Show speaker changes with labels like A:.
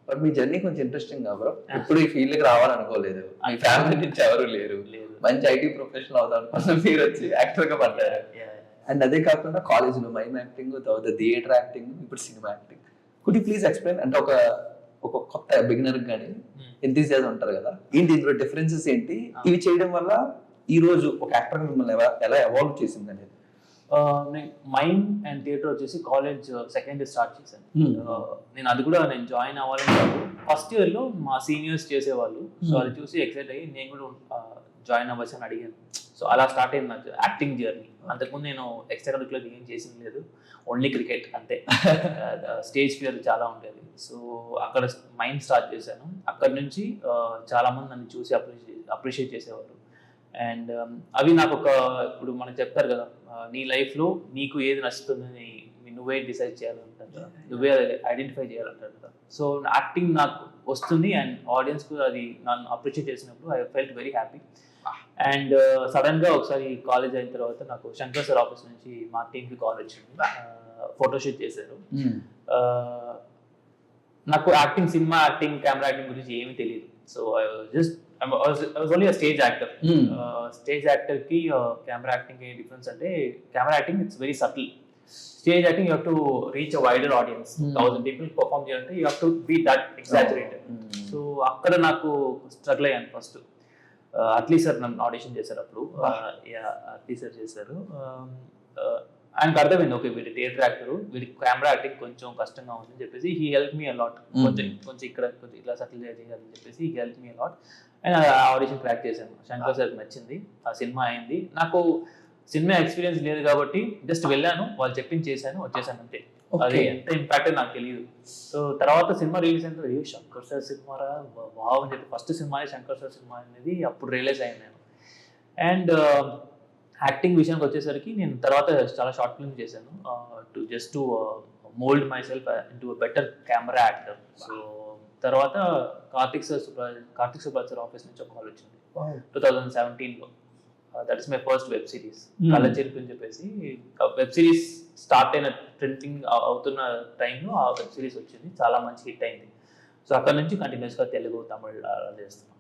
A: But me journey కొంచెం interesting గా bro. ఇప్పుడు ఈ ఫీల్డ్ కి రావాలనుకోలేదు, మీ ఫ్యామిలీ నుంచి ఎవరు లేరు, మంచి ఐటీ ప్రొఫెషనల్ అవుతాం అనుకున్న మీరు వచ్చి యాక్టర్ గా పడ్డారు. అండ్ అదే కాకుండా కాలేజ్ లో మైమ్ యాక్టింగ్, తర్వాత థియేటర్ యాక్టింగ్, ఇప్పుడు cinema acting. Could you please explain, అంటే ఒక కొత్త బిగినర్ కానీ ఎంతూజియాజం ఉంటారు కదా, ఏంటి ఇందులో డిఫరెన్సెస్ ఏంటి, ఇవి చేయడం వల్ల ఈ రోజు ఒక యాక్టర్ మిమ్మల్ని ఎలా ఎవాల్వ్ చేసింది అనేది.
B: మైమ్ అండ్ థియేటర్ వచ్చేసి కాలేజ్ సెకండ్ ఇయర్ స్టార్ట్ చేశాను. నేను అది కూడా నేను జాయిన్ అవ్వాలని కాదు, ఫస్ట్ ఇయర్ లో మా సీనియర్స్ చేసేవాళ్ళు, సో అది చూసి ఎక్సైట్ అయ్యి నేను కూడా జాయిన్ అవ్వచ్చు అని అడిగాను. సో అలా స్టార్ట్ అయింది నాకు యాక్టింగ్ జర్నీ. అంతకుముందు నేను ఎక్స్ట్రా కరిక్యులర్ ఏం చేసింది లేదు, ఓన్లీ క్రికెట్ అంతే. స్టేజ్ ఫియర్ చాలా ఉండేది. సో అక్కడ మైండ్ స్టార్ట్ చేశాను. అక్కడ నుంచి చాలా మంది నన్ను చూసి అప్రిషియేట్ చేసేవారు. అండ్ అవి నాకు ఇప్పుడు మనకు చెప్తారు కదా, నీ లైఫ్లో నీకు ఏది నచ్చుతుందని నువ్వే డిసైడ్ చేయాలంటారు కదా, నువ్వే ఐడెంటిఫై చేయాలంటారు కదా. సో యాక్టింగ్ నాకు వస్తుంది అండ్ ఆడియన్స్కు అది నన్ను అప్రిషియేట్ చేసినప్పుడు I felt very happy. And సడన్గా ఒకసారి కాలేజ్ అయిన తర్వాత నాకు శంకర్ సార్ ఆఫీస్ నుంచి మా టీంకి కాల్ వచ్చింది, ఫోటోషూట్ చేశారు. నాకు acting, cinema acting, camera acting గురించి ఏమీ తెలియదు. So I was only a stage actor. Stage actor ki camera acting ki difference ante, camera acting it's very subtle. Stage acting you have to reach a wider audience. 1000 people perform cheyalante, you have to be that exaggerated. So akkada naaku struggle ayyan first. Atli sir nam audition chesaru appudu. Atli sir chesaru. ఆయనకు అర్థమైంది, okay వీడి theatre actor, వీడి camera acting కొంచెం కష్టంగా ఉందని చెప్పేసి he help me a lot. కొంచెం ఇక్కడ కొంచెం ఇట్లా సటిల్ చేయాలని చెప్పేసి he help me a lot. And audition crack చేశాను. శంకర్ సార్కి నచ్చింది, ఆ సినిమా అయింది. నాకు సినిమా ఎక్స్పీరియన్స్ లేదు కాబట్టి జస్ట్ వెళ్ళాను, వాళ్ళు చెప్పింది చేశాను, వచ్చేసాను అంతే. అది ఎంత ఇంపాక్ట్ నాకు తెలియదు. సో తర్వాత సినిమా రిలీజ్ అయిన తర్వాత శంకర్ సార్ సినిమారా వావ్ అని చెప్పి, ఫస్ట్ సినిమానే శంకర్ సార్ సినిమా అనేది అప్పుడు రియలైజ్ అయ్యాను నేను. అండ్ యాక్టింగ్ విషయానికి వచ్చేసరికి నేను తర్వాత చాలా షార్ట్ ఫిల్మ్ చేశాను, to mould myself into better camera actor. So తర్వాత కార్తిక్ సుబ్రాజ్ సార్ ఆఫీస్ నుంచి ఒక కాల్ వచ్చింది 2017లో. That is my first web series కళ్ళ చెరుపు అని చెప్పేసి. వెబ్ సిరీస్ స్టార్ట్ అయిన ట్రెండింగ్ అవుతున్న టైంలో ఆ వెబ్ సిరీస్ వచ్చింది, చాలా మంచి హిట్ అయింది. సో అక్కడ నుంచి కంటిన్యూస్గా తెలుగు, తమిళ చేస్తున్నాం.